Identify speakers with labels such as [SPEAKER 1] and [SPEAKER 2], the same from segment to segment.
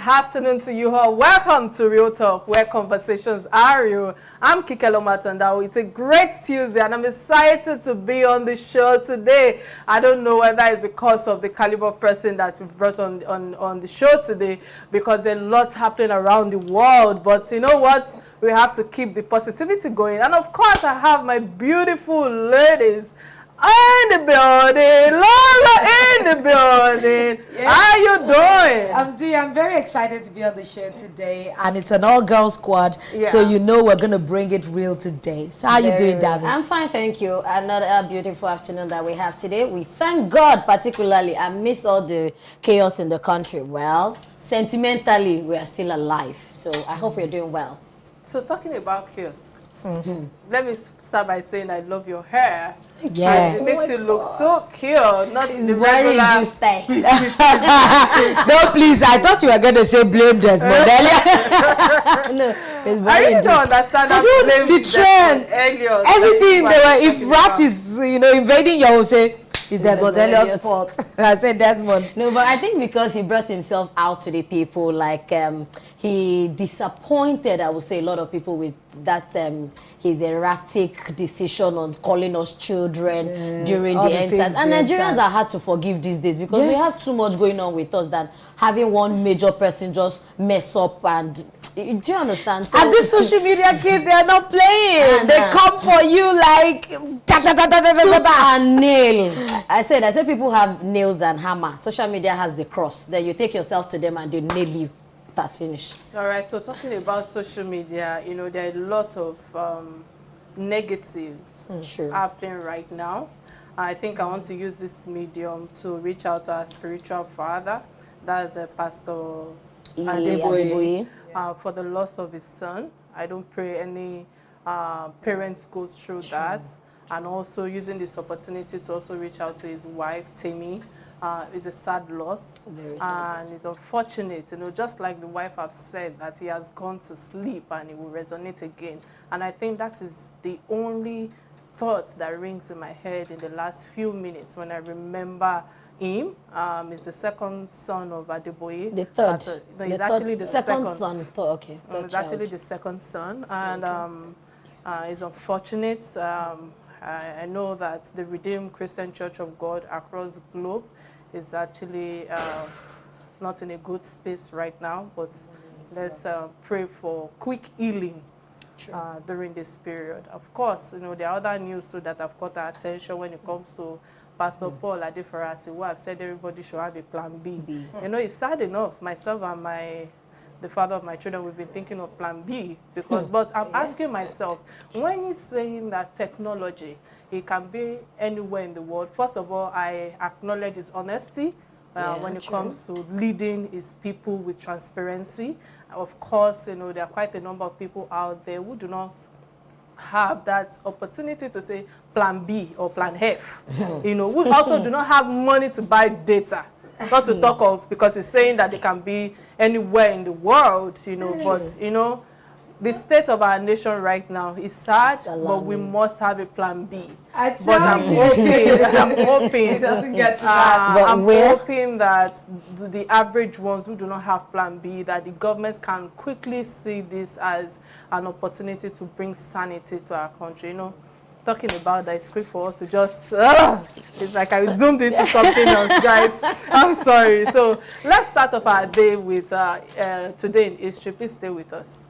[SPEAKER 1] afternoon to you all. Welcome to Real Talk, where conversations are real. I'm Kike Atanda-Owo. It's a great Tuesday, and I'm excited to be on the show today. I don't know whether it's because of the caliber of person that we've brought on the show today, because there's a lot happening around the world. But you know what? We have to keep the positivity going. And of course, I have my beautiful ladies in the building. Lola in the building. Yes. How you doing?
[SPEAKER 2] I'm very excited to be on the show today, and it's an all-girl squad, so you know we're going to bring it real today. So how you doing, David?
[SPEAKER 3] I'm fine, thank you. Another beautiful afternoon that we have today. We thank God particularly amidst all the chaos in the country. Well, sentimentally, we are still alive. So I hope you're doing well.
[SPEAKER 1] So talking about chaos, let me start by saying I love your hair.
[SPEAKER 2] Yeah.
[SPEAKER 1] It makes you look so cute, not in the regular
[SPEAKER 3] style.
[SPEAKER 2] No, please, I thought you were going to say blame Desmond earlier.
[SPEAKER 3] No,
[SPEAKER 1] I really don't understand how to blame
[SPEAKER 2] the trend. Everything they were, if rat is, invading your home, say, it's Desmond Elliot's fault. I said Desmond.
[SPEAKER 3] No, but I think because he brought himself out to the people, like he disappointed, I would say, a lot of people with that his erratic decision on calling us children during the end times. And Nigerians are hard to forgive these days because we have too much going on with us than having one major person just mess up. And do you understand? So,
[SPEAKER 2] and these social media kids, they are not playing. They come for you like
[SPEAKER 3] and nail. I said people have nails and hammer. Social media has the cross. Then you take yourself to them and they nail you. That's finished. All
[SPEAKER 1] right, so talking about social media, there are a lot of negatives happening right now. I think I want to use this medium to reach out to our spiritual father, that's Pastor Atanda-Owo, for the loss of his son. I don't pray any parents go through that. And also using this opportunity to also reach out to his wife, Temi. It's a sad loss, and it's unfortunate, just like the wife have said, that he has gone to sleep and it will resonate again. And I think that is the only thought that rings in my head in the last few minutes when I remember him. He's the second son of Adeboye.
[SPEAKER 3] The third.
[SPEAKER 1] He's actually the second
[SPEAKER 3] son. Okay.
[SPEAKER 1] He's actually the second son, and it's unfortunate. I know that the Redeemed Christian Church of God across the globe is actually not in a good space right now, but let's pray for quick healing during this period. Of course, there are other news that have caught our attention when it comes to Pastor Paul Adefarasi, who have said everybody should have a plan B. It's sad enough. Myself and the father of my children, we've been thinking of plan B, because, but I'm asking myself, when he's saying that technology, it can be anywhere in the world, first of all, I acknowledge his honesty when it comes to leading his people with transparency. Of course, there are quite a number of people out there who do not have that opportunity to say plan B or plan F, who also do not have money to buy data. Not to talk of, because it's saying that they can be anywhere in the world, but, the state of our nation right now is sad, but we must have a plan B. I'm hoping
[SPEAKER 2] it doesn't get to that.
[SPEAKER 1] I'm hoping that the average ones who do not have plan B, that the government can quickly see this as an opportunity to bring sanity to our country. Talking about that, it's quick for us to just, it's like I zoomed into something else, guys. I'm sorry. So let's start off our day with Today in History. Please stay with us.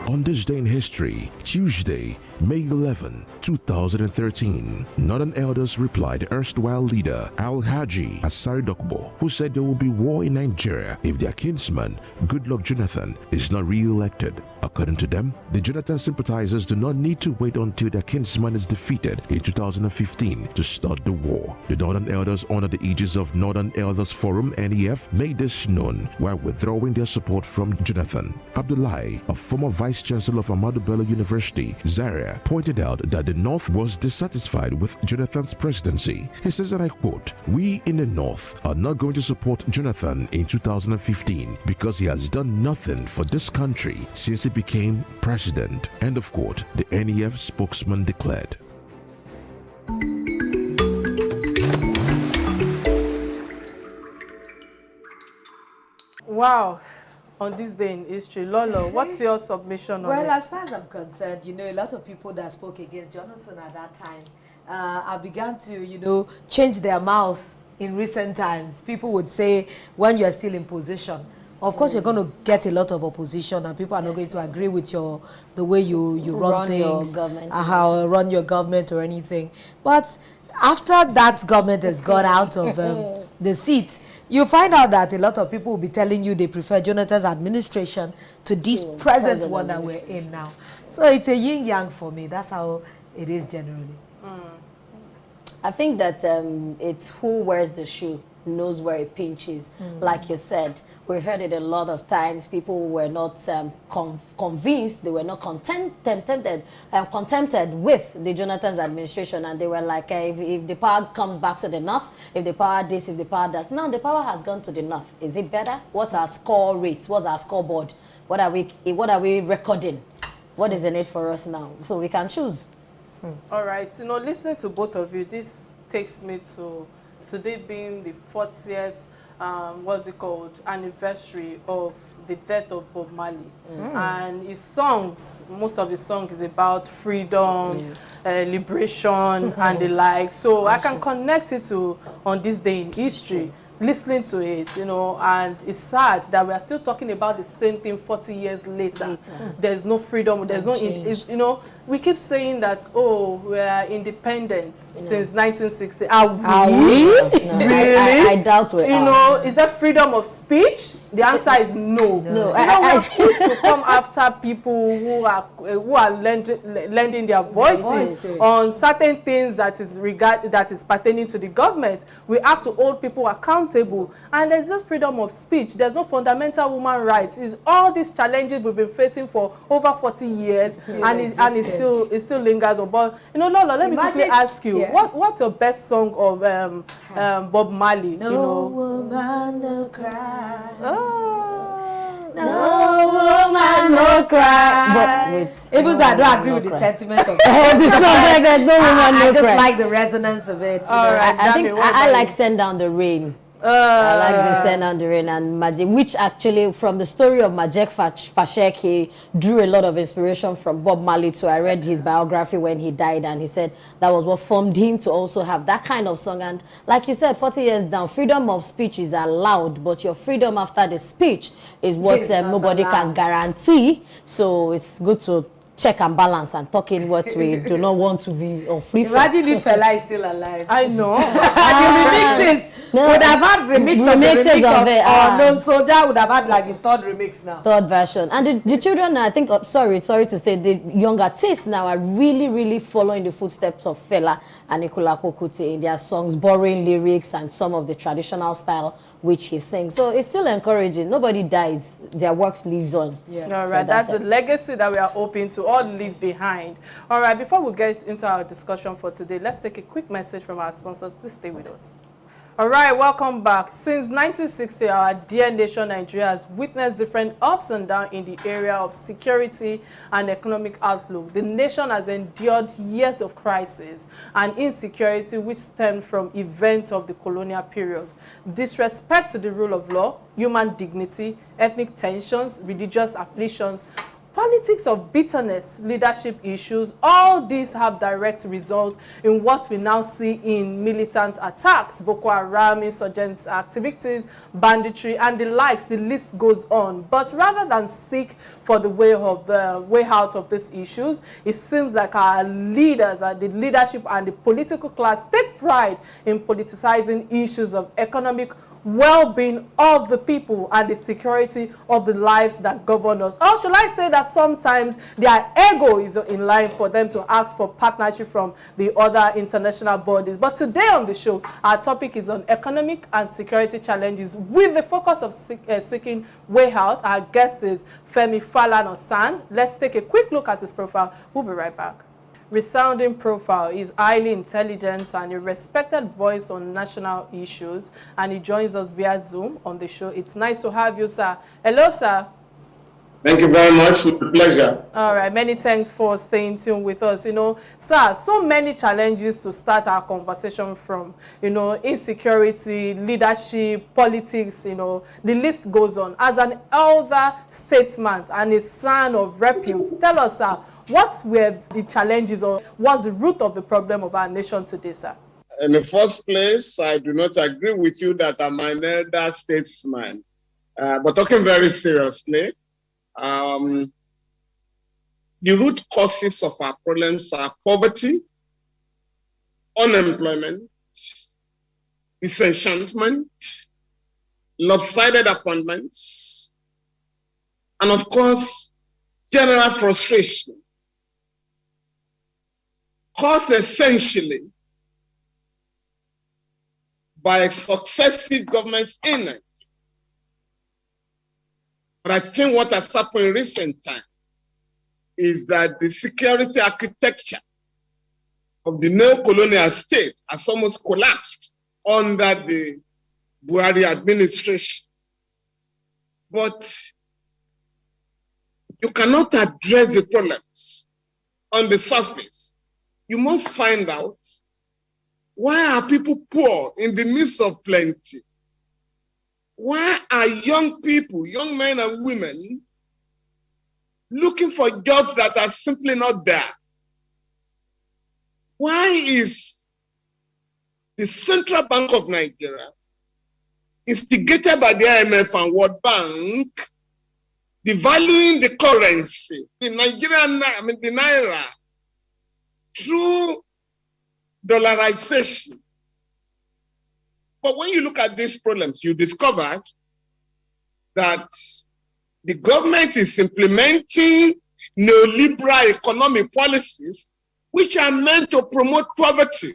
[SPEAKER 4] On this day in history, Tuesday, May 11, 2013, Northern elders replied erstwhile leader Alhaji Asari-Dokbo, who said there will be war in Nigeria if their kinsman, Goodluck Jonathan, is not re-elected. According to them, the Jonathan sympathizers do not need to wait until their kinsman is defeated in 2015 to start the war. The Northern elders, under the aegis of Northern Elders Forum (NEF), made this known while withdrawing their support from Jonathan. Abdullahi, a former vice chancellor of Ahmadu Bello University, Zaria, Nigeria, pointed out that the North was dissatisfied with Jonathan's presidency. He says, and I quote, "We in the North are not going to support Jonathan in 2015 because he has done nothing for this country since he became president." End of quote, the NEF spokesman declared.
[SPEAKER 1] Wow. On this day in history, Lolo, what's your submission on it?
[SPEAKER 2] Well, as far as I'm concerned, a lot of people that spoke against Jonathan at that time have begun to, change their mouth in recent times. People would say, when you're still in position, of course, you're going to get a lot of opposition, and people are not going to agree with the way you run things,
[SPEAKER 3] your government,
[SPEAKER 2] how run your government or anything. But after that government has gone out of the seat, you find out that a lot of people will be telling you they prefer Jonathan's administration to this present one that we're in now. So it's a yin-yang for me. That's how it is generally.
[SPEAKER 3] I think that it's who wears the shoe knows where it pinches. Like you said, we've heard it a lot of times. People were not convinced, they were not contented with the Jonathan's administration, and they were like, if the power comes back to the North, if the power this, if the power that. Now the power has gone to the North. Is it better? What's our score rate? What's our scoreboard? What are we recording? What is in it for us now? So we can choose.
[SPEAKER 1] All right. Listening to both of you, this takes me to today being the 40th, anniversary of the death of Bob Marley. And his songs, most of his songs is about freedom, liberation, and the like. So I can connect it to on this day in history, listening to it, and it's sad that we are still talking about the same thing 40 years later. There's no freedom, there's no, we keep saying that, we are independent since 1960. Are we? Really?
[SPEAKER 3] I doubt we are.
[SPEAKER 1] Is there freedom of speech? The answer is no.
[SPEAKER 3] No.
[SPEAKER 1] We're quick to come after people who are lending their voices on certain things that is pertaining to the government. We have to hold people accountable, and there's just freedom of speech. There's no fundamental human rights. It's all these challenges we've been facing for over 40 years, and it still lingers on. But Lola, let me quickly ask you, what's your best song of Bob Marley?
[SPEAKER 2] No woman, no cry.
[SPEAKER 3] No woman, no cry. But
[SPEAKER 2] even though I don't agree with the sentiment of
[SPEAKER 3] the song like that, no woman, no
[SPEAKER 2] I just
[SPEAKER 3] cry.
[SPEAKER 2] like the resonance of it.
[SPEAKER 1] All right,
[SPEAKER 3] I think I like Send Down the Rain. I like the Send Down the Rain and Majek, which actually, from the story of Majek Fashek, he drew a lot of inspiration from Bob Marley too. I read his biography when he died, and he said that was what formed him to also have that kind of song. And like you said, 40 years down, freedom of speech is allowed, but your freedom after the speech is what nobody can guarantee. So it's good to check and balance and talk in what we do not want to be on free.
[SPEAKER 2] Imagine if Fela is still alive.
[SPEAKER 1] I know.
[SPEAKER 2] The remixes would have had remixes of it. Unknown Soldier would have had like the third remix now.
[SPEAKER 3] Third version. And the children, I think, sorry to say, the young artists now are really, really following the footsteps of Fela and Nikolako Kuti in their songs, borrowing lyrics and some of the traditional style which he sings. So it's still encouraging. Nobody dies. Their works lives on.
[SPEAKER 1] Yeah. All right. So that's the legacy that we are hoping to all leave behind. All right. Before we get into our discussion for today, let's take a quick message from our sponsors. Please stay with us. All right, welcome back. Since 1960, our dear nation Nigeria has witnessed different ups and downs in the area of security and economic outlook. The nation has endured years of crisis and insecurity which stemmed from events of the colonial period. Disrespect to the rule of law, human dignity, ethnic tensions, religious afflictions, politics of bitterness, leadership issues, all these have direct results in what we now see in militant attacks, Boko Haram, insurgent activities, banditry, and the likes. The list goes on. But rather than seek for the way out of these issues, it seems like our leaders, the leadership and the political class, take pride in politicizing issues of economic well-being of the people and the security of the lives that govern us. Or should I say that sometimes their ego is in line for them to ask for partnership from the other international bodies. But today on the show, our topic is on economic and security challenges with the focus of seeking way out. Our guest is Femi Falana. Let's take a quick look at his profile. We'll be right back. resounding profile. He's highly intelligent and a respected voice on national issues, and he joins us via Zoom on the show. It's nice to have you, sir. Hello, sir.
[SPEAKER 5] Thank you very much. It's a pleasure.
[SPEAKER 1] All right. Many thanks for staying tuned with us. You know, sir, so many challenges to start our conversation from, you know, insecurity, leadership, politics, you know, the list goes on. As an elder statesman and a son of repute, tell us, sir, what were the challenges or what's the root of the problem of our nation today, sir?
[SPEAKER 5] In the first place, I do not agree with you that I'm an elder statesman. But talking very seriously, the root causes of our problems are poverty, unemployment, disenchantment, lopsided appointments, and of course, general frustration, caused essentially by successive governments in it. But I think what has happened in recent time is that the security architecture of the neo-colonial state has almost collapsed under the Buhari administration. But you cannot address the problems on the surface. You must find out, why are people poor in the midst of plenty? Why are young people, young men and women, looking for jobs that are simply not there? Why is the Central Bank of Nigeria, instigated by the IMF and World Bank, devaluing the currency, the Naira, through dollarization? But when you look at these problems, you discovered that the government is implementing neoliberal economic policies which are meant to promote poverty.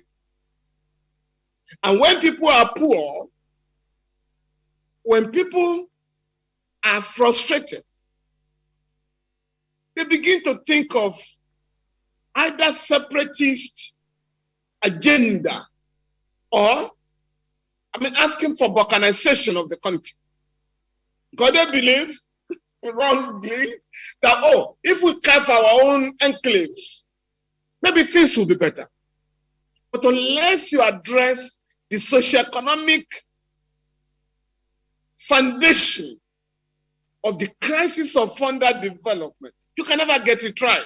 [SPEAKER 5] And when people are poor, when people are frustrated, they begin to think of either separatist agenda or asking for balkanization of the country. Because they believe, wrongly, that, oh, if we carve our own enclaves, maybe things will be better. But unless you address the socioeconomic foundation of the crisis of underdevelopment, you can never get it right.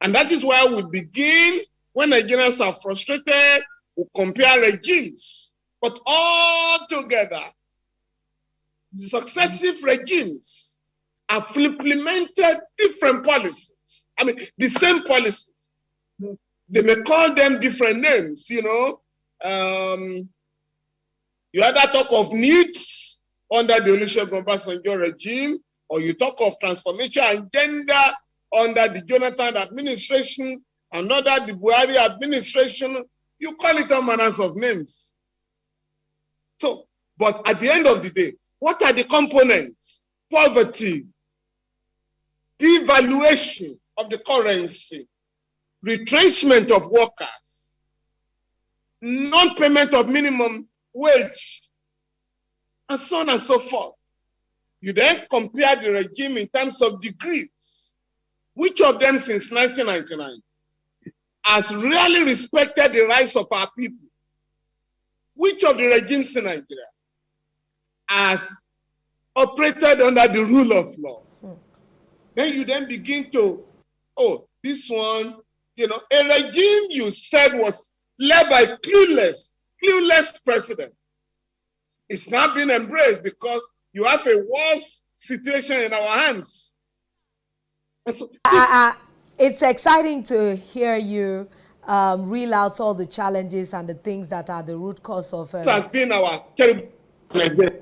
[SPEAKER 5] And that is why we begin, when Nigerians are frustrated, we compare regimes. But all together, the successive regimes have implemented different policies. The same policies. They may call them different names, you know. You either talk of needs under the Olusegun Obasanjo regime, or you talk of transformation agenda under the Jonathan administration, and under the Buhari administration. You call it all manners of names. So, but at the end of the day, what are the components? Poverty, devaluation of the currency, retrenchment of workers, non-payment of minimum wage, and so on and so forth. You then compare the regime in terms of degrees. Which of them since 1999 has really respected the rights of our people? Which of the regimes in Nigeria has operated under the rule of law? Then you then begin to, oh, this one, you know, a regime you said was led by clueless president. It's not been embraced because you have a worse situation in our hands. And so
[SPEAKER 2] it's exciting to hear you reel out all the challenges and the things that are the root cause of
[SPEAKER 5] it has been our terrible Nigeria.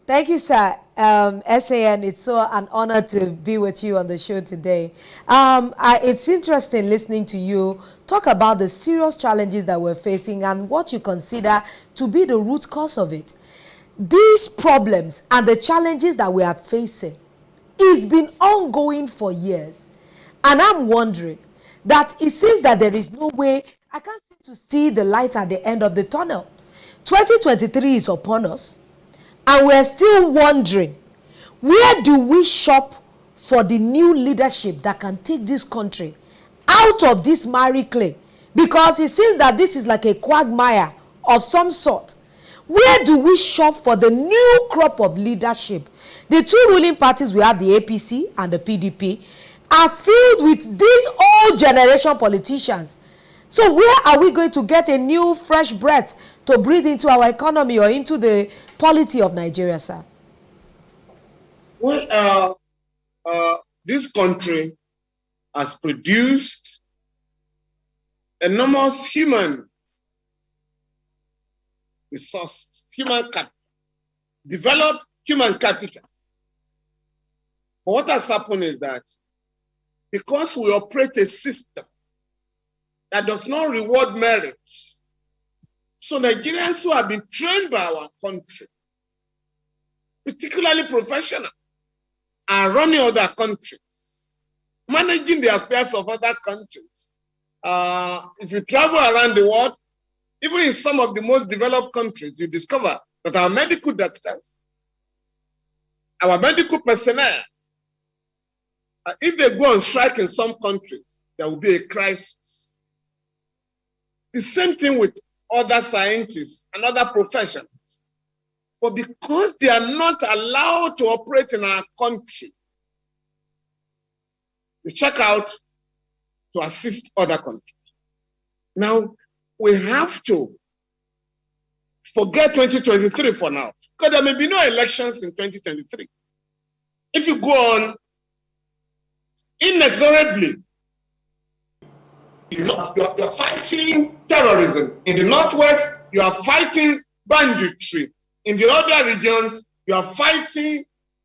[SPEAKER 2] Thank you, sir. SAN, it's so an honor to be with you on the show today. It's interesting listening to you talk about the serious challenges that we're facing and what you consider to be the root cause of it. These problems and the challenges that we are facing, it's been ongoing for years. And I'm wondering, that it seems that there is no way. I can't seem to see the light at the end of the tunnel. 2023 is upon us, and we're still wondering, where do we shop for the new leadership that can take this country out of this miry clay? Because it seems that this is like a quagmire of some sort. Where do we shop for the new crop of leadership? The two ruling parties, we have the APC and the PDP, are filled with these old generation politicians. So where are we going to get a new fresh breath to breathe into our economy or into the polity of Nigeria, sir?
[SPEAKER 5] Well, this country has produced enormous human resources, human capital, developed human capital. But what has happened is that because we operate a system that does not reward merit, so Nigerians who have been trained by our country, particularly professionals, are running other countries, managing the affairs of other countries. If you travel around the world, even in some of the most developed countries, you discover that our medical doctors, our medical personnel, if they go on strike in some countries, there will be a crisis. The same thing with other scientists and other professions. But because they are not allowed to operate in our country, they check out to assist other countries. Now, we have to forget 2023 for now, because there may be no elections in 2023. If you go on inexorably, you're fighting terrorism. In the Northwest, you are fighting banditry. In the other regions, you are fighting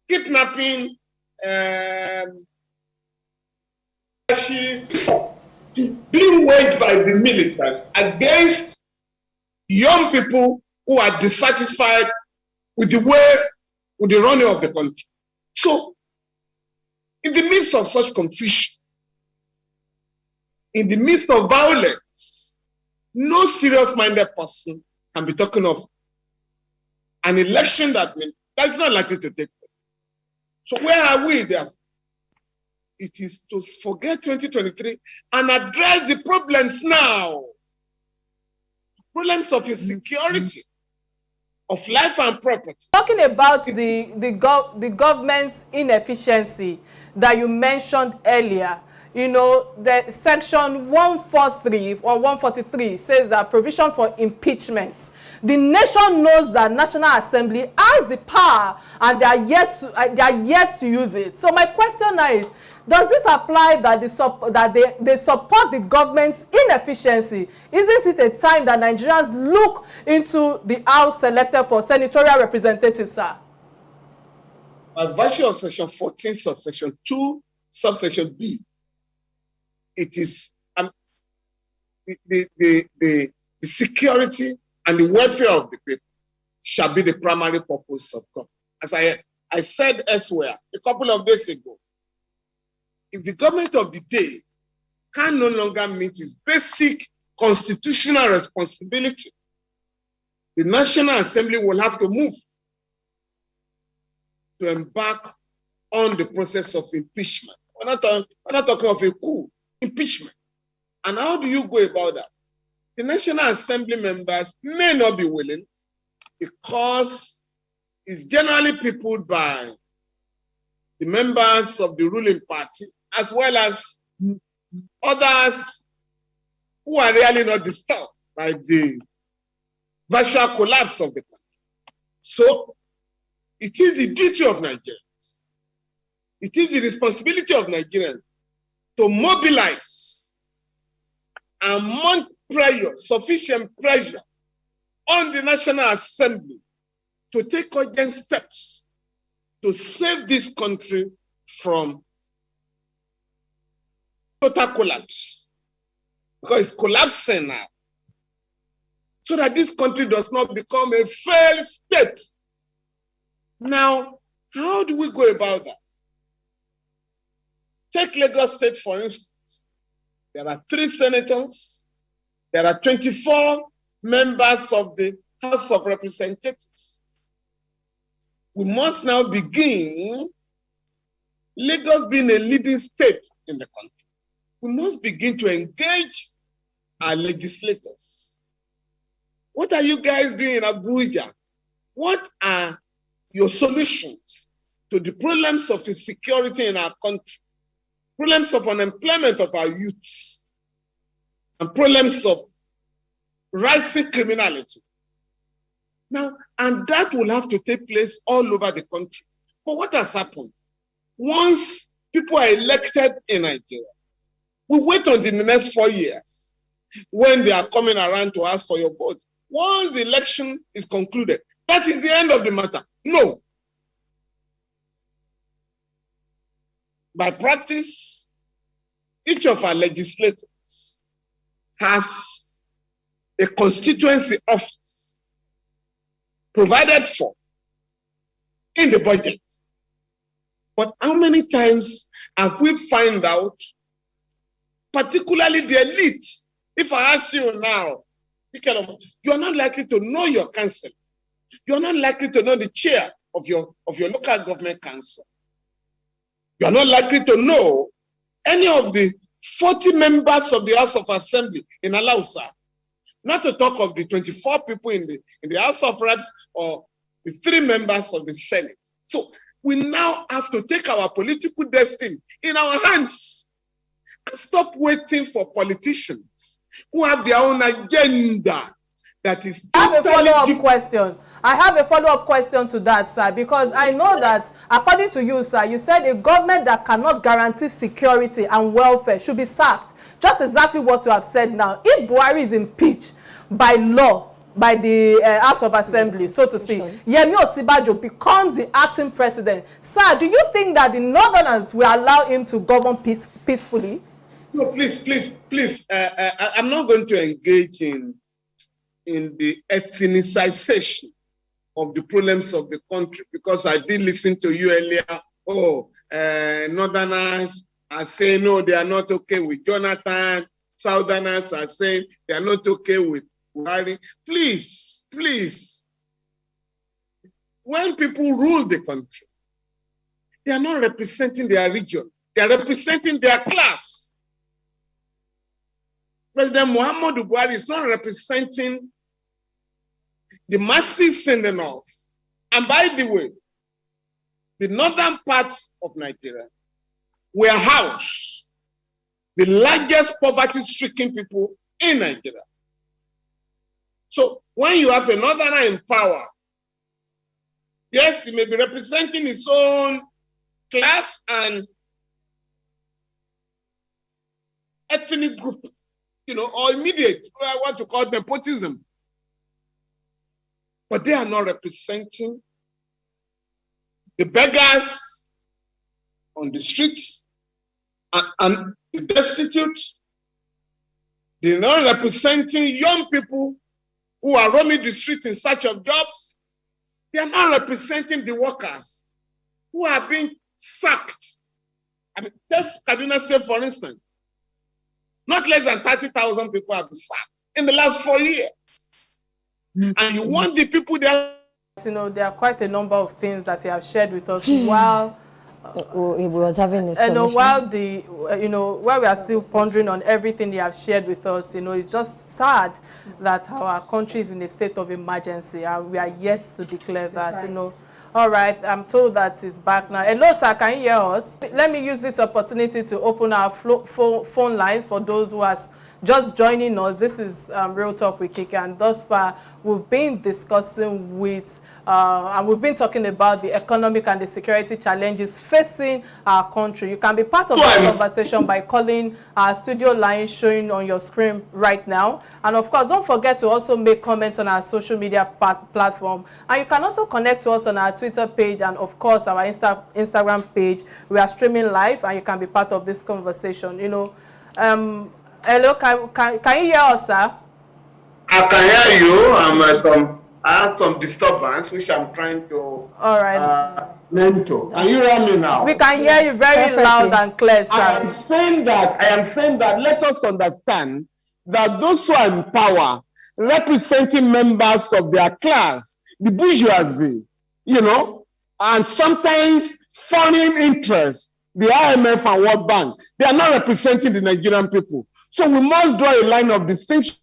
[SPEAKER 5] kidnapping, being waged by the military against young people who are dissatisfied with the running of the country. So, in the midst of such confusion, in the midst of violence, no serious-minded person can be talking of an election that's not likely to take place. So where are we therefore? It is to forget 2023 and address the problems now. Problems of insecurity, of life and property.
[SPEAKER 1] Talking about the government's inefficiency that you mentioned earlier, you know, the section 143 or 143 says that provision for impeachment. The nation knows that National Assembly has the power and they are yet to use it. So my question now is, does this apply that they support the government's inefficiency? Isn't it a time that Nigerians look into the House selected for senatorial representatives, sir?
[SPEAKER 5] By virtue of section 14, subsection 2, subsection B, it is the security and the welfare of the people shall be the primary purpose of government. As I said elsewhere a couple of days ago, if the government of the day can no longer meet its basic constitutional responsibility, the National Assembly will have to move to embark on the process of impeachment. We're not talking of a coup, impeachment. And how do you go about that? The National Assembly members may not be willing because it's generally peopled by the members of the ruling party as well as others who are really not disturbed by the virtual collapse of the country. So it is the duty of Nigerians, it is the responsibility of Nigerians to mobilize and mount pressure, sufficient pressure on the National Assembly to take urgent steps to save this country from total collapse, because it's collapsing now, so that this country does not become a failed state. Now, how do we go about that? Take Lagos State, for instance. There are 3 senators. There are 24 members of the House of Representatives. We must now begin, Lagos being a leading state in the country, we must begin to engage our legislators. What are you guys doing in Abuja? What are your solutions to the problems of insecurity in our country, problems of unemployment of our youths, and problems of rising criminality? Now, and that will have to take place all over the country. But what has happened? Once people are elected in Nigeria, we wait until the next 4 years when they are coming around to ask for your vote. Once the election is concluded, that is the end of the matter. No. By practice, each of our legislators has a constituency office provided for in the budget. But how many times have we found out, particularly the elite? If I ask you now, you're not likely to know your council. You're not likely to know the chair of your local government council. You're not likely to know any of the 40 members of the House of Assembly in Alausa, not to talk of the 24 people in the House of Reps or the 3 members of the Senate. So we now have to take our political destiny in our hands and stop waiting for politicians who have their own agenda that is totally
[SPEAKER 1] I have a follow-up question to that, sir, because I know that, according to you, sir, you said a government that cannot guarantee security and welfare should be sacked. Just exactly what you have said now. If Buhari is impeached by law, by the House of Assembly, so to speak, Yemi Osibajo becomes the acting president. Sir, do you think that the Northerners will allow him to govern peacefully?
[SPEAKER 5] No, please. I'm not going to engage in the ethnicization of the problems of the country, because I did listen to you earlier. Northerners are saying, no, they are not okay with Jonathan. Southerners are saying they are not okay with Buhari. Please. When people rule the country, they are not representing their region. They are representing their class. President Muhammadu Buhari is not representing the masses in the north. And by the way, the northern parts of Nigeria were housed the largest poverty-stricken people in Nigeria. So when you have a northerner in power, yes, he may be representing his own class and ethnic group, or immediate, I want to call nepotism. But they are not representing the beggars on the streets and the destitute. They're not representing young people who are roaming the street in search of jobs. They are not representing the workers who are being sacked. I mean, take Kaduna State, for instance. Not less than 30,000 people have been sacked in the last 4 years. And you want the people there.
[SPEAKER 1] There are quite a number of things that he has shared with us while
[SPEAKER 3] he was having his
[SPEAKER 1] while while we are still pondering on everything he has shared with us. It's just sad that our country is in a state of emergency and we are yet to declare that. All right, I'm told that he's back now. Hello, sir, can you hear us? Let me use this opportunity to open our phone lines for those who are just joining us. This is Real Talk with Kike, and thus far we've been discussing with and we've been talking about the economic and the security challenges facing our country. You can be part of the conversation by calling our studio line showing on your screen right now. And of course, don't forget to also make comments on our social media platform. And you can also connect to us on our Twitter page and of course our Instagram page. We are streaming live and you can be part of this conversation. Hello, can you hear us, sir?
[SPEAKER 5] I can hear you. I had some disturbance, which I'm trying to
[SPEAKER 1] All right.
[SPEAKER 5] mentor. Can you hear me now?
[SPEAKER 1] We can hear you very
[SPEAKER 3] Perfectly.
[SPEAKER 1] loud and clear, sir.
[SPEAKER 5] I am saying that let us understand that those who are in power, representing members of their class, the bourgeoisie, and sometimes foreign interests, the IMF and World Bank, they are not representing the Nigerian people. So we must draw a line of distinction.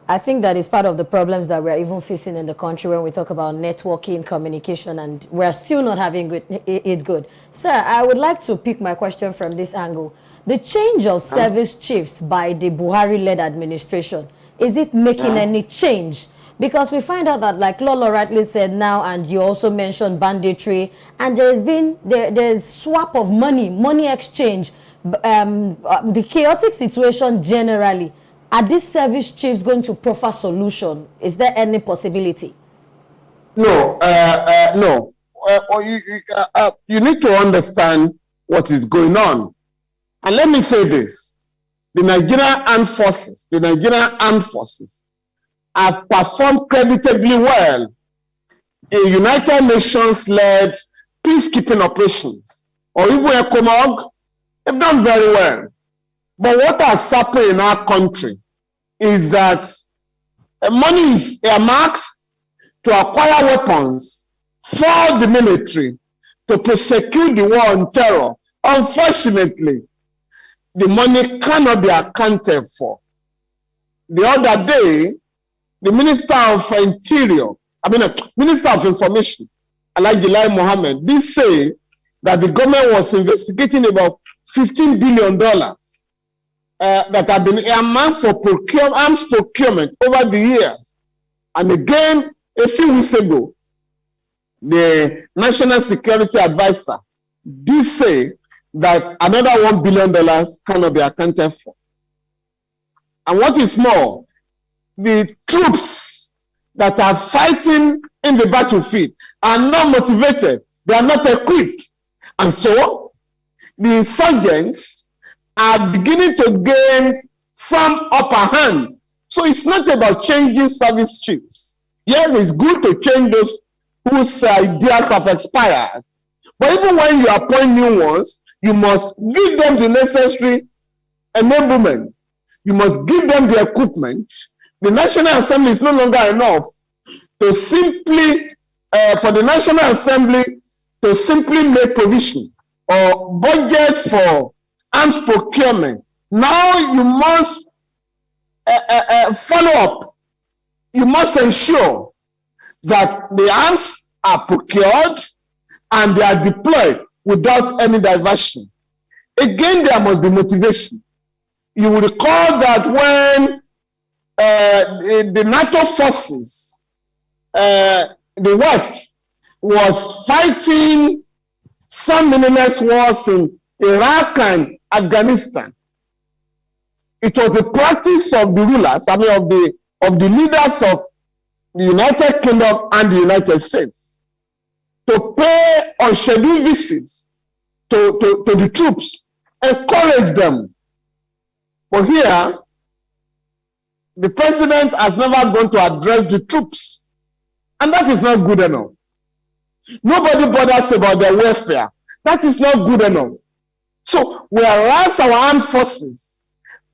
[SPEAKER 3] I think that is part of the problems that we're even facing in the country when we talk about networking, communication, and we're still not having it good. Sir, I would like to pick my question from this angle. The change of service chiefs by the Buhari-led administration, is it making any change? Because we find out that, like Lolo rightly said now, and you also mentioned banditry, and there's swap of money exchange, the chaotic situation generally. Are these service chiefs going to proffer solution? Is there any possibility?
[SPEAKER 5] No, no. You need to understand what is going on. And let me say this. The Nigerian Armed Forces have performed creditably well in United Nations-led peacekeeping operations, or even ECOMOG. They've done very well. But what has happened in our country is that money is earmarked to acquire weapons for the military to prosecute the war on terror. Unfortunately, the money cannot be accounted for. The other day, the Minister of Minister of Information, Alhaji Lai Mohammed, did say that the government was investigating about $15 billion that have been earmarked for arms procurement over the years. And again, a few weeks ago, the National Security Advisor did say that another $1 billion cannot be accounted for. And what is more, the troops that are fighting in the battlefield are not motivated, they are not equipped. And so, the insurgents are beginning to gain some upper hand. So it's not about changing service chiefs. Yes, it's good to change those whose ideas have expired. But even when you appoint new ones, you must give them the necessary enablement. You must give them the equipment. The National Assembly is no longer enough to simply, for the National Assembly to simply make provision or budget for arms procurement. Now you must follow up. You must ensure that the arms are procured and they are deployed without any diversion. Again, there must be motivation. You will recall that when the NATO forces, the West, was fighting some meaningless wars in Iraq and Afghanistan, it was a practice of the rulers, of the leaders of the United Kingdom and the United States to pay unscheduled visits to the troops, encourage them. But here, the president has never gone to address the troops, and that is not good enough. Nobody bothers about their welfare. That is not good enough. So, whereas our armed forces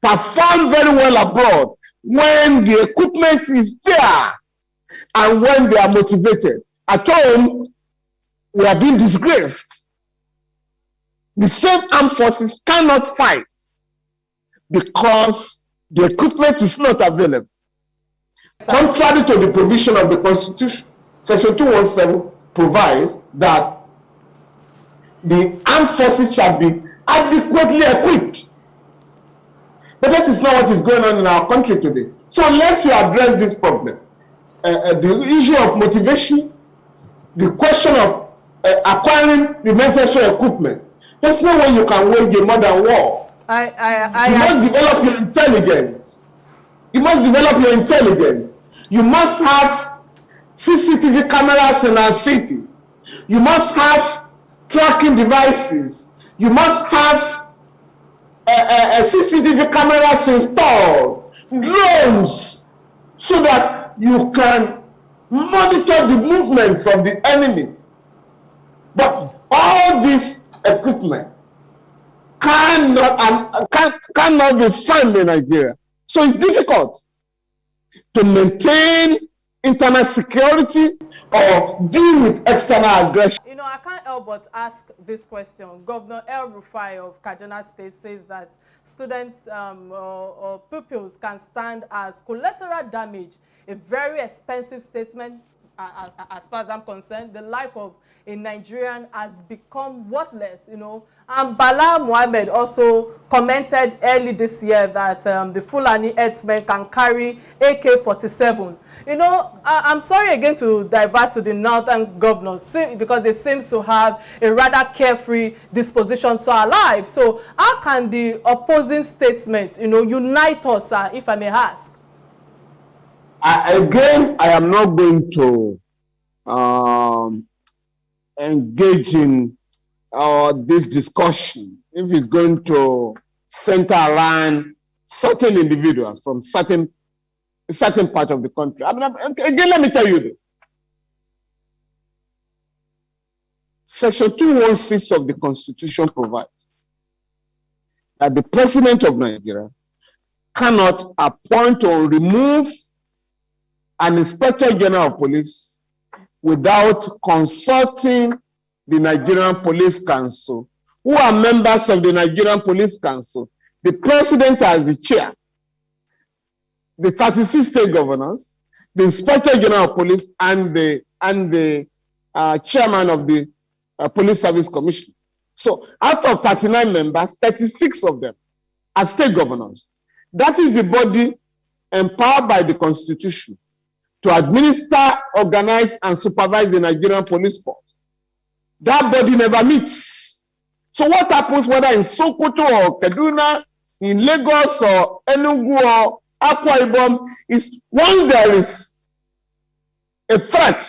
[SPEAKER 5] perform very well abroad when the equipment is there and when they are motivated, at home, we are being disgraced. The same armed forces cannot fight because the equipment is not available. Contrary to the provision of the Constitution, Section 217 provides that the armed forces shall be adequately equipped. But that is not what is going on in our country today. So unless you address this problem, the issue of motivation, the question of acquiring the necessary equipment, there's no way you can wage a modern war. You must develop your intelligence. You must develop your intelligence. You must have CCTV cameras in our cities. You must have tracking devices. You must have CCTV cameras installed, drones, so that you can monitor the movements of the enemy. But all this equipment cannot be found in Nigeria. So it's difficult to maintain internal security or deal with external aggression.
[SPEAKER 1] You know, I can't help but ask this question. Governor El Rufai of Kaduna State says that students or pupils can stand as collateral damage. A very expensive statement, as far as I'm concerned. The life of a Nigerian has become worthless, you know. And Bala Mohammed also commented early this year that the Fulani herdsmen can carry AK-47. You know, I'm sorry again to divert to the northern governors because they seem to have a rather carefree disposition to our lives. So how can the opposing statements, you know, unite us, if I may ask?
[SPEAKER 5] Again, I am not going to engage in this discussion if it's going to center around certain individuals from certain part of the country. I mean, again, let me tell you this. Section 216 of the Constitution provides that the President of Nigeria cannot appoint or remove an Inspector General of Police without consulting the Nigerian Police Council, who are members of the Nigerian Police Council, the President as the chair, the 36 state governors, the Inspector General of Police, and the chairman of the Police Service Commission. So out of 39 members, 36 of them are state governors. That is the body empowered by the Constitution to administer, organize, and supervise the Nigerian police force. That body never meets. So what happens whether in Sokoto or Kaduna, in Lagos or Enugu or Akwa Ibom is when there is a threat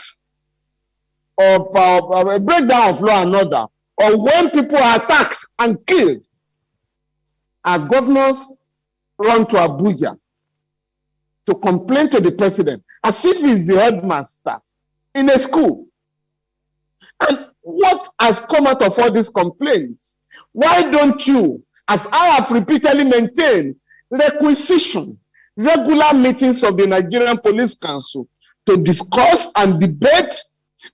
[SPEAKER 5] of a breakdown of law and order, or when people are attacked and killed, our governors run to Abuja to complain to the president as if he's the headmaster in a school. And what has come out of all these complaints? Why don't you, as I have repeatedly maintained, requisition regular meetings of the Nigerian Police Council to discuss and debate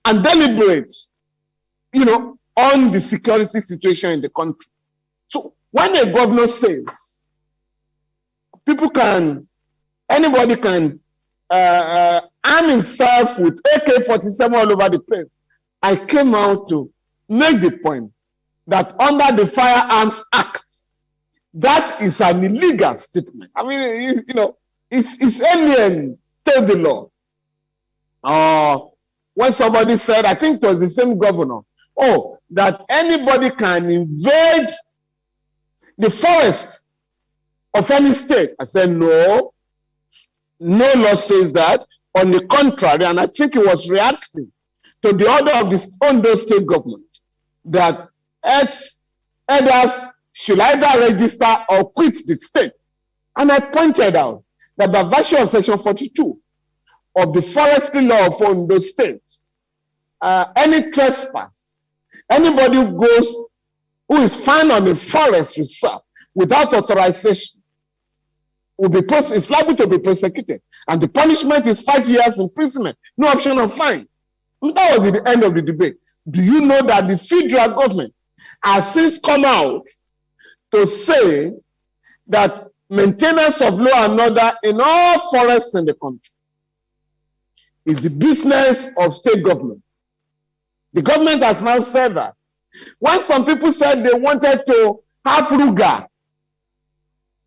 [SPEAKER 5] and deliberate, you know, on the security situation in the country? So when a governor says anybody can arm himself with AK-47 all over the place, I came out to make the point that under the Firearms Act, that is an illegal statement. I mean, you know, it's alien to the law. When somebody said, I think it was the same governor, that anybody can invade the forest of any state. I said, no law says that. On the contrary, and I think it was reacting to the order of the Ondo state government that herders should either register or quit the state. And I pointed out that by virtue of Section 42 of the forestry law of Ondo State, any trespass, anybody who is found on a forest reserve without authorization is liable to be prosecuted, and the punishment is 5 years imprisonment, no option of fine. And that was the end of the debate. Do you know that the federal government has since come out to say that maintenance of law and order in all forests in the country is the business of state government? The government has now said that. When some people said they wanted to have Ruga,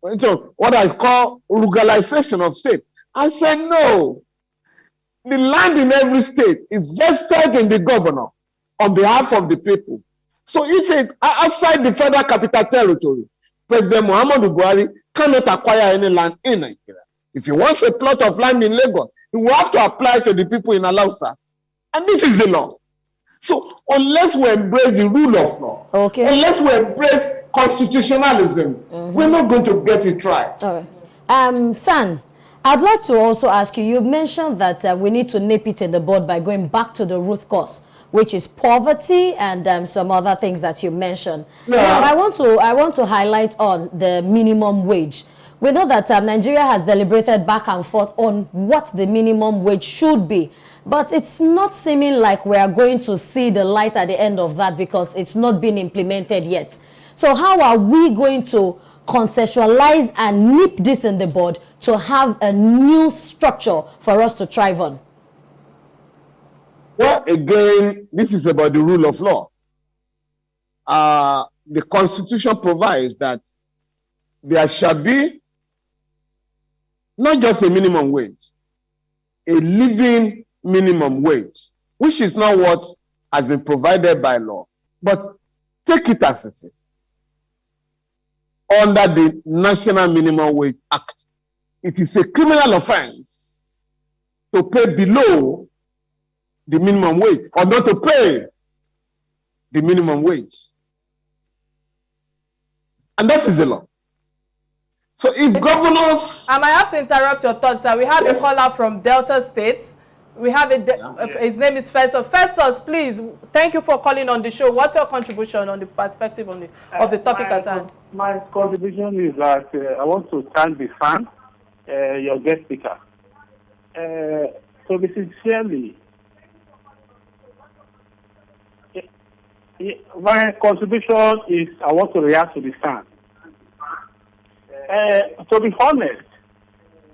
[SPEAKER 5] what is called ruralization of state, I said no. The land in every state is vested in the governor on behalf of the people. So if outside the federal capital territory, President Muhammadu Buhari cannot acquire any land in Nigeria. If he wants a plot of land in Lagos, he will have to apply to the people in Alausa. And this is the law. So unless we embrace the rule of law, unless we embrace constitutionalism, we're not going to get it right.
[SPEAKER 3] All right. San, I'd like to also ask you, you mentioned that we need to nip it in the bud by going back to the root cause, which is poverty and some other things that you mentioned.
[SPEAKER 5] Yeah.
[SPEAKER 3] But I want to highlight on the minimum wage. We know that Nigeria has deliberated back and forth on what the minimum wage should be. But it's not seeming like we are going to see the light at the end of that because it's not been implemented yet. So how are we going to conceptualize and nip this in the bud to have a new structure for us to thrive on?
[SPEAKER 5] Well, again, this is about the rule of law. The Constitution provides that there shall be not just a minimum wage, a living minimum wage, which is not what has been provided by law. But take it as it is. Under the National Minimum Wage Act, it is a criminal offense to pay below the minimum wage or not to pay the minimum wage. And that is the law. So if governors...
[SPEAKER 1] I might have to interrupt your thoughts, sir. We have a caller from Delta State. We have his name is Festus. Festus, please, thank you for calling on the show. What's your contribution on the perspective on of the topic at hand?
[SPEAKER 6] My contribution is that I want to thank the fan, your guest speaker. So this is sincerely, my contribution is I want to react to the fan. To be honest,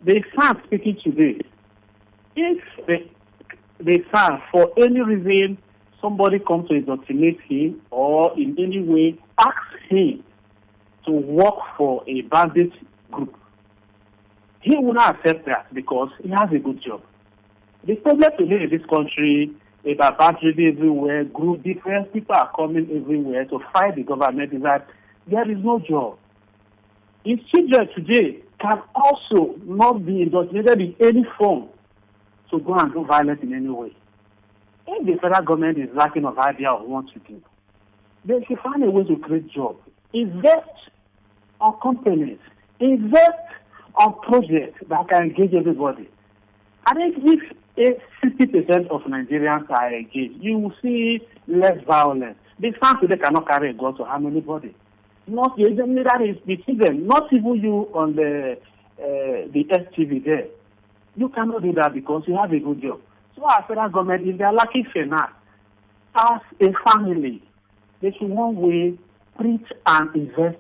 [SPEAKER 6] the fan speaking today, if the fan, for any reason, somebody comes to indoctrinate him or in any way asks him to work for a bandit group, he will not accept that because he has a good job. The problem today in this country is that banditry everywhere, group different people are coming everywhere to fight the government is that there is no job. His children today can also not be indoctrinated in any form to go and do violence in any way. If the federal government is lacking of idea of what to do, they should find a way to create jobs. Invest on companies. Invest on projects that can engage everybody. I think if 60% of Nigerians are engaged, you will see less violence. The fans today cannot carry a gun to harm anybody. Not the that is the children, not even you on the STV there. You cannot do that because you have a good job. So our federal government, if they are lacking finance, as a family, they should one way preach and invest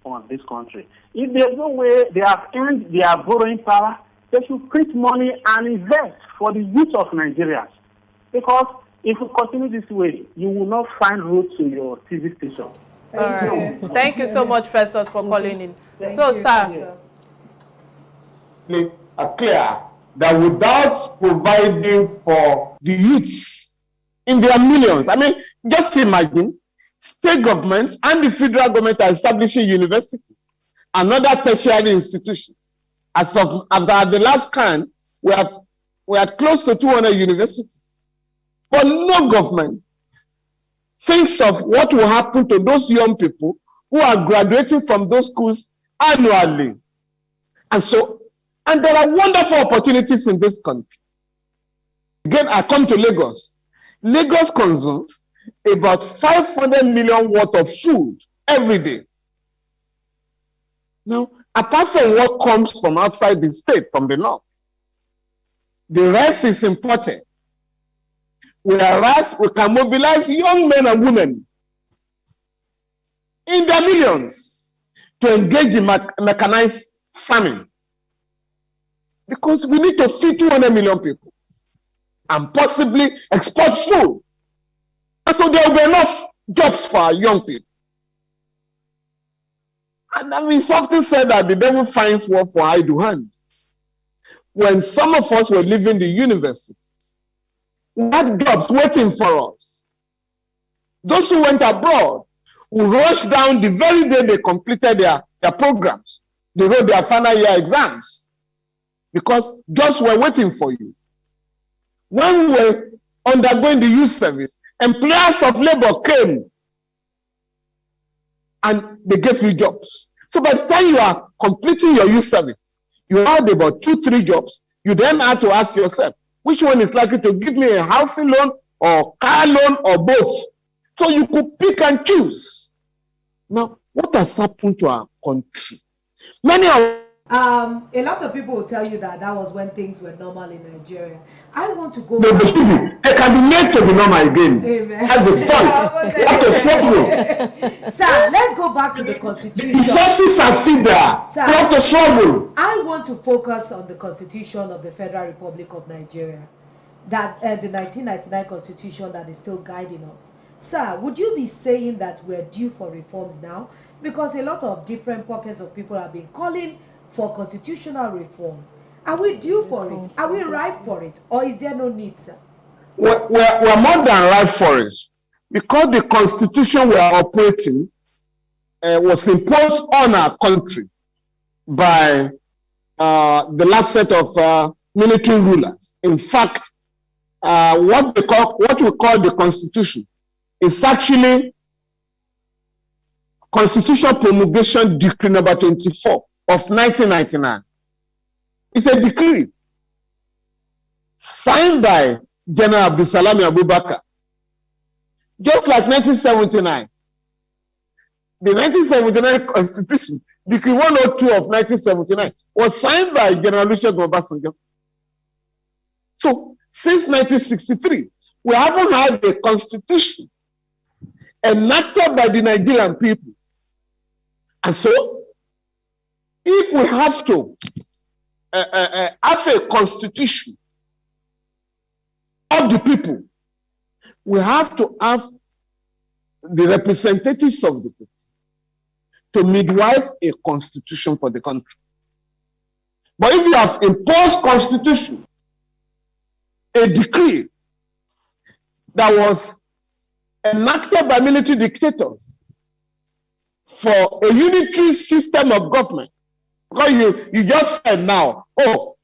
[SPEAKER 6] on this country. If there's no way they have earned their borrowing power, they should print money and invest for the youth of Nigerians. Because if you continue this way, you will not find route to your TV station.
[SPEAKER 1] All right. Thank you so much, Festus, for calling in. Sir.
[SPEAKER 5] Clear that without providing for the youths in their millions, I mean, just imagine state governments and the federal government are establishing universities and other tertiary institutions. As of the last count, we are close to 200 universities. But no government thinks of what will happen to those young people who are graduating from those schools annually. And there are wonderful opportunities in this country. Again, I come to Lagos. Lagos consumes about 500 million worth of food every day. Now, apart from what comes from outside the state, from the north, the rest is imported. Whereas we can mobilize young men and women in their millions to engage in mechanized farming. Because we need to feed 200 million people and possibly export food. And so there will be enough jobs for our young people. And I mean, something said that the devil finds work for idle hands. When some of us were leaving the universities, we had jobs waiting for us. Those who went abroad who rushed down the very day they completed their programs. They wrote their final year exams because jobs were waiting for you. When we were undergoing the youth service, employers of labor came and they gave you jobs. So by the time you are completing your youth service, You had about 2-3 jobs. You then had to ask yourself, which one is likely to give me a housing loan or car loan or both? So you could pick and choose. Now, what has happened to our country? Many of
[SPEAKER 2] a lot of people will tell you that was when things were normal in Nigeria. I want to go
[SPEAKER 5] they can be made to be normal again.
[SPEAKER 2] Amen.
[SPEAKER 5] That's the point. You have to struggle.
[SPEAKER 2] Sir, let's go back to the Constitution.
[SPEAKER 5] The resources are still there.
[SPEAKER 2] Sir,
[SPEAKER 5] you have to struggle.
[SPEAKER 2] I want to focus on the Constitution of the Federal Republic of Nigeria, that the 1999 Constitution that is still guiding us. Sir, would you be saying that we're due for reforms now? Because a lot of different pockets of people have been calling for constitutional reforms. Are we due for it? Are we ripe for it? Or is there no need, sir?
[SPEAKER 5] We're more than ripe for it. Because the constitution we are operating was imposed on our country by the last set of military rulers. In fact, what we call the constitution is actually Constitutional Promulgation Decree number 24 of 1999. It's a decree signed by General Abdulsalami Abubakar, just like 1979. The 1979 Constitution, Decree 102 of 1979, was signed by General Olusegun Obasanjo. So, since 1963, we haven't had a constitution enacted by the Nigerian people. And so, if we have to have a constitution of the people, we have to have the representatives of the people to midwife a constitution for the country. But if you have imposed constitution, a decree that was enacted by military dictators for a unitary system of government, because you just said now,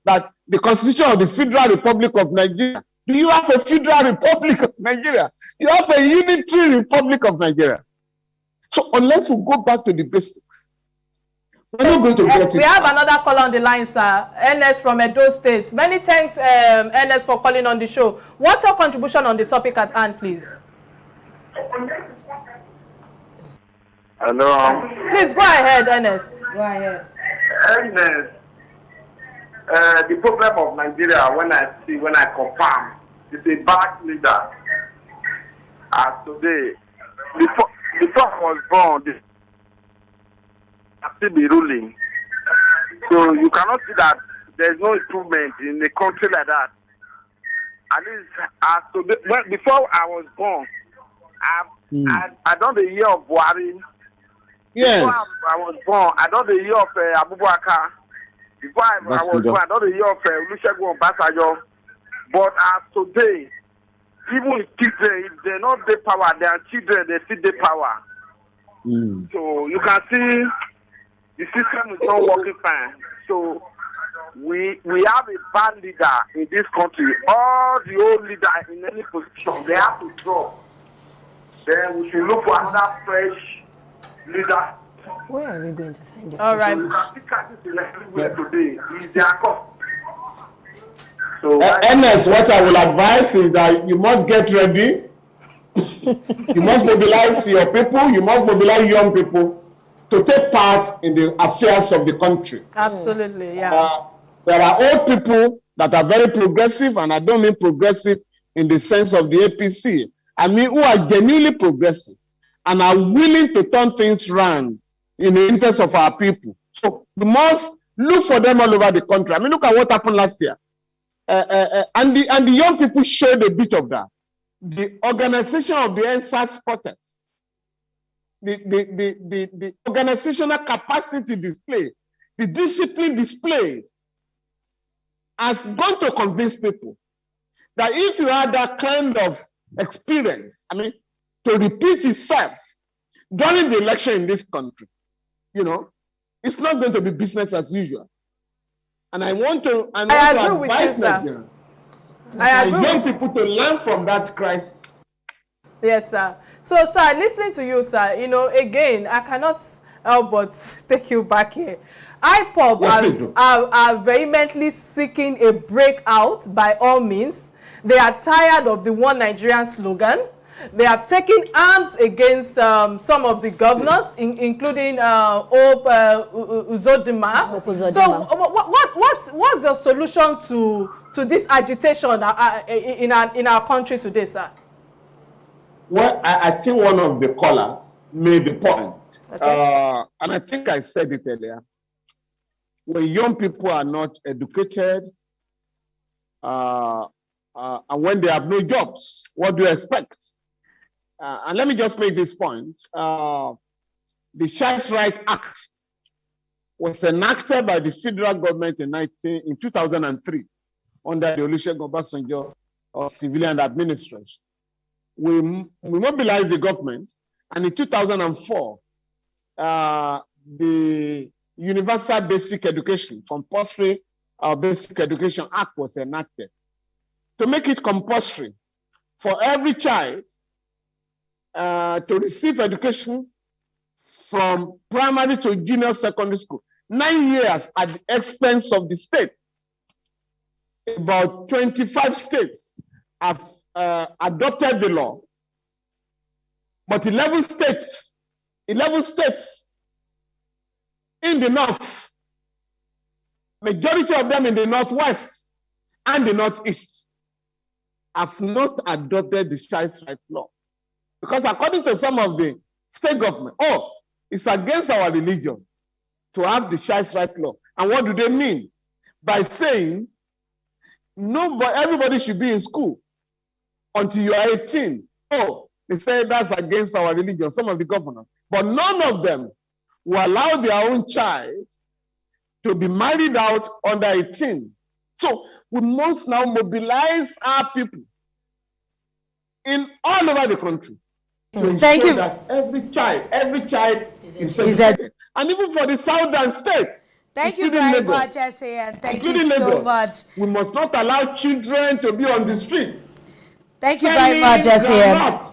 [SPEAKER 5] that the Constitution of the Federal Republic of Nigeria. Do you have a Federal Republic of Nigeria? You have a unitary Republic of Nigeria. So unless we go back to the basics, we're not going to get it.
[SPEAKER 1] We have another caller on the line, sir. Ernest from Edo State. Many thanks, Ernest, for calling on the show. What's your contribution on the topic at hand, please?
[SPEAKER 7] Hello.
[SPEAKER 1] Please go ahead, Ernest.
[SPEAKER 2] Go ahead.
[SPEAKER 7] Ernest, the problem of Nigeria, when I confirm, is a bad leader. As today, before I was born, I still be ruling. So you cannot see that there's no improvement in a country like that. At least as today, before I was born, I done the year of Buhari.
[SPEAKER 5] Yes.
[SPEAKER 7] Before I was born, I done the year of Abubakar. Before I was born, I done the year of Olusegun Obasanjo. But as today, even children, if they're not the power, their children, they see the power. So you can see the system is not working fine. So we have a bad leader in this country. All the old leaders in any position, they have to drop. Then we should look for another fresh leader.
[SPEAKER 3] Where are we going to find the
[SPEAKER 1] All right.
[SPEAKER 7] So you can see crisis in everywhere today. Is their cause. So
[SPEAKER 5] Ernest, what I will advise is that you must get ready. You must mobilize your people. You must mobilize young people to take part in the affairs of the country.
[SPEAKER 1] Absolutely, yeah.
[SPEAKER 5] There are old people that are very progressive, and I don't mean progressive in the sense of the APC. I mean who are genuinely progressive and are willing to turn things around in the interest of our people. So we must look for them all over the country. I mean, look at what happened last year. And the young people showed a bit of that. The organization of the NSAS protest, the organizational capacity displayed, the discipline displayed, has gone to convince people that if you had that kind of experience, I mean, to repeat itself during the election in this country, you know, it's not going to be business as usual. And I want to advise Nigerians, young people to learn from that crisis.
[SPEAKER 1] Yes, sir. So, sir, listening to you, sir, you know, again, I cannot help but take you back here. IPOB are vehemently seeking a breakout by all means. They are tired of the One Nigerian slogan. They have taken arms against some of the governors, including Hope Uzodinma. So, what's the solution to this agitation in our country today, sir?
[SPEAKER 5] Well, I think one of the callers made the point,
[SPEAKER 1] okay.
[SPEAKER 5] And I think I said it earlier. When young people are not educated, and when they have no jobs, what do you expect? And let me just make this point. The Child Rights Act was enacted by the federal government in 2003 under the Olusegun Obasanjo civilian administration. We mobilized the government, and in 2004, the Universal Basic Education, Compulsory Basic Education Act was enacted to make it compulsory for every child to receive education from primary to junior secondary school. 9 years at the expense of the state. About 25 states have adopted the law, but 11 states in the north, majority of them in the northwest and the northeast, have not adopted the child rights law. Because according to some of the state government, it's against our religion to have the child rights law. And what do they mean? By saying, everybody should be in school until you are 18. They say that's against our religion, some of the governors. But none of them will allow their own child to be married out under 18. So we must now mobilize our people in all over the country to ensure that every child is educated. And even for the southern states.
[SPEAKER 2] Thank you very much, S.A.N. Thank you so much.
[SPEAKER 5] We must not allow children to be on the street.
[SPEAKER 2] Thank you very much, S.A.N.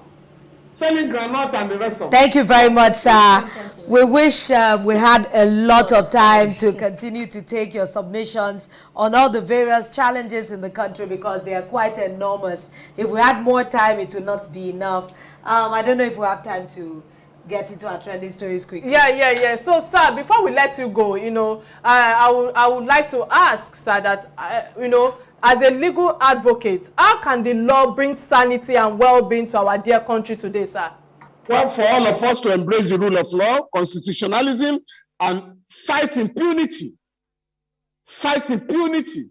[SPEAKER 5] Selling granite and the rest of it.
[SPEAKER 2] Thank you very much, sir. We wish we had a lot of time to continue to take your submissions on all the various challenges in the country, because they are quite enormous. If we had more time, it will not be enough. I don't know if we have time to get into our trending stories quickly.
[SPEAKER 1] Yeah. So, sir, before we let you go, I would like to ask, sir, that, as a legal advocate, how can the law bring sanity and well-being to our dear country today, sir?
[SPEAKER 5] Well, for all of us to embrace the rule of law, constitutionalism, and fight impunity. Fight impunity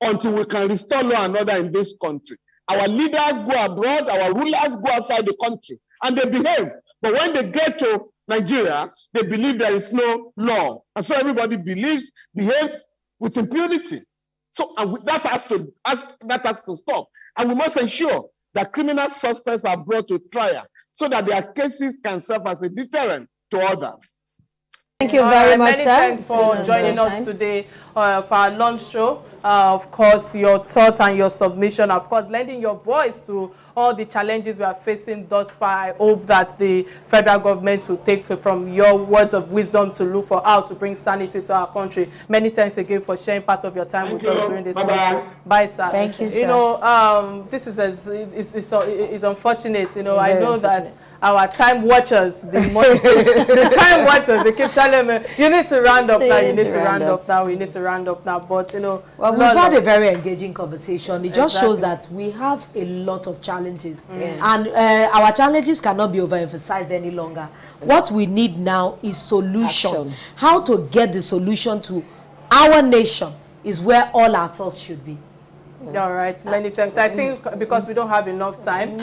[SPEAKER 5] until we can restore law and order in this country. Our leaders go abroad, our rulers go outside the country, and they behave. But when they get to Nigeria, they believe there is no law. And so everybody behaves with impunity. So that has to stop. And we must ensure that criminal suspects are brought to trial so that their cases can serve as a deterrent to others.
[SPEAKER 3] Thank you very much, sir.
[SPEAKER 1] Many thanks for joining us today for our lunch show. Of course, your thoughts and your submission, of course, lending your voice to all the challenges we are facing thus far. I hope that the federal government will take from your words of wisdom to look for how to bring sanity to our country. Many thanks again for sharing part of your time with us during this interview. Bye, sir.
[SPEAKER 2] Thank you, sir.
[SPEAKER 1] This is unfortunate. I know that our time watchers, the time watchers, they keep telling me, you need to round up now, you need to round up now, we need to round up now. But,
[SPEAKER 2] well, we've had a very engaging conversation. It just shows that we have a lot of challenges. And our challenges cannot be overemphasized any longer. What we need now is solution. How to get the solution to our nation is where all our thoughts should be.
[SPEAKER 1] All right, many thanks. I think because we don't have enough time,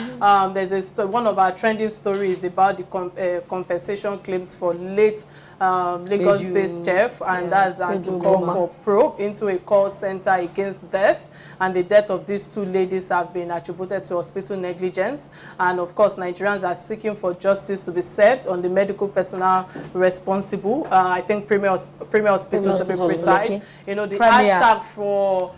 [SPEAKER 1] there's one of our trending stories about the compensation claims for late Lagos-based chef, and that's to call for probe into a call center against death. And the death of these two ladies have been attributed to hospital negligence. And of course, Nigerians are seeking for justice to be served on the medical personnel responsible. I think Premier Hospital to be precise. The hashtag for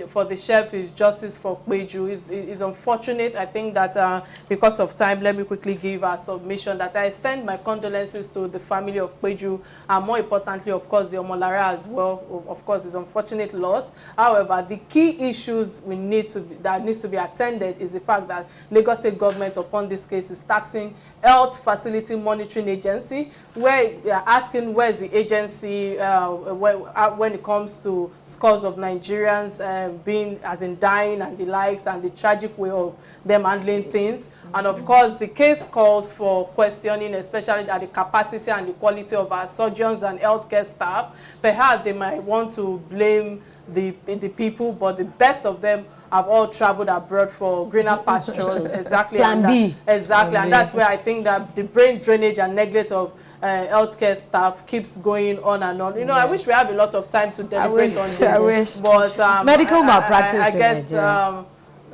[SPEAKER 1] for the chef is justice for Kpeju. Is unfortunate. I think that because of time, let me quickly give our submission that I extend my condolences to the family of Kpeju, and more importantly, of course, the Omolara as well. Of course, it's unfortunate loss. However, the key issues that needs to be attended is the fact that Lagos State government upon this case is taxing Health Facility Monitoring Agency, where they are asking where is the agency when it comes to scores of Nigerians being as in dying and the likes, and the tragic way of them handling things. And of course, the case calls for questioning, especially at the capacity and the quality of our surgeons and healthcare staff. Perhaps they might want to blame the people, but the best of them have all traveled abroad for greener pastures. Exactly.
[SPEAKER 3] Plan B.
[SPEAKER 1] Exactly. And that's where I think that the brain drainage and neglect of healthcare staff keeps going on and on. You know, I wish we have a lot of time to deliberate on this. But
[SPEAKER 2] medical malpractice,
[SPEAKER 1] I guess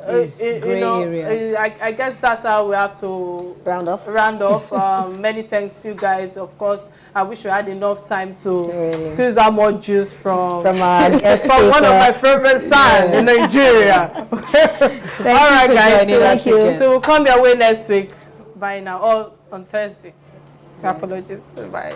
[SPEAKER 1] I guess that's how we have to
[SPEAKER 3] round off.
[SPEAKER 1] Many thanks to you guys. Of course, I wish we had enough time to squeeze out more juice from
[SPEAKER 3] our guest
[SPEAKER 1] from one of my favorite sons in Nigeria. All right, guys.
[SPEAKER 2] Thank you.
[SPEAKER 1] So we'll come your way next week. Bye now. Or on Thursday. Apologies. Bye.